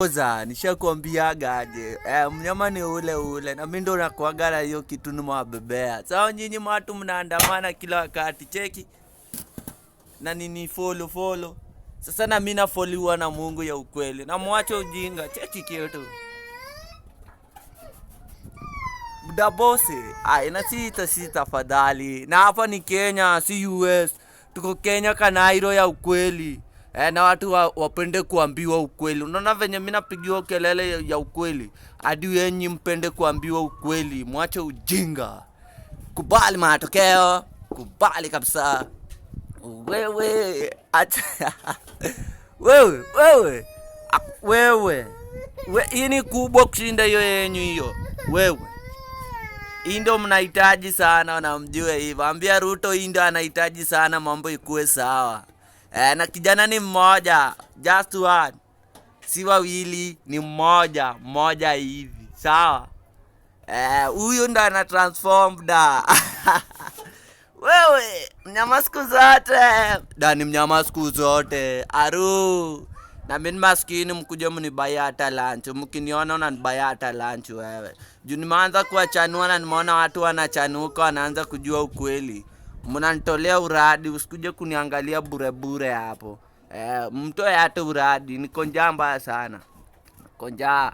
Oza, nishakwambiaga aje. Mnyama ni ule ule. Na mimi ndo nakuaga na hiyo kitu nimewabebea. Sawa nyinyi watu mnaandamana kila wakati. Cheki. Na nini follow. Sasa na mimi nafollowiwa na Mungu ya ukweli. Na muache ujinga. Cheki kitu. Budabose. Na si tafadhali. Na hapa ni Kenya, si US. Tuko Kenya Kanairo ya ukweli. Na watu wapende kuambiwa ukweli. Unaona venye mimi napigiwa kelele ya ukweli. Hadi wenyi mpende kuambiwa ukweli. Mwache ujinga. Kubali matokeo. Kubali kabisa. Wewe. Wewe. Hii ni kubwa kushinda hiyo yenyu hiyo. Wewe. Hii ndo mnahitaji sana na mjue hivyo. Ambia Ruto hii ndo anahitaji sana mambo ikuwe sawa. Na kijana ni mmoja, just one. Si wawili, ni mmoja hivi. Sawa? Huyu ndo ana transform da. Wewe, mnyama siku zote. Da ni mnyama siku zote. Aru. Na mimi maskini mkuje mnibaya hata lunch. Mkiniona unanibaya hata lunch wewe. Juu nimeanza kuwachanua na nimeona watu wanachanuka wanaanza kujua ukweli. Mnanitolea uradi, usikuje kuniangalia bure hapo. Mtoe hata uradi, niko njaa mbaya sana. Niko njaa.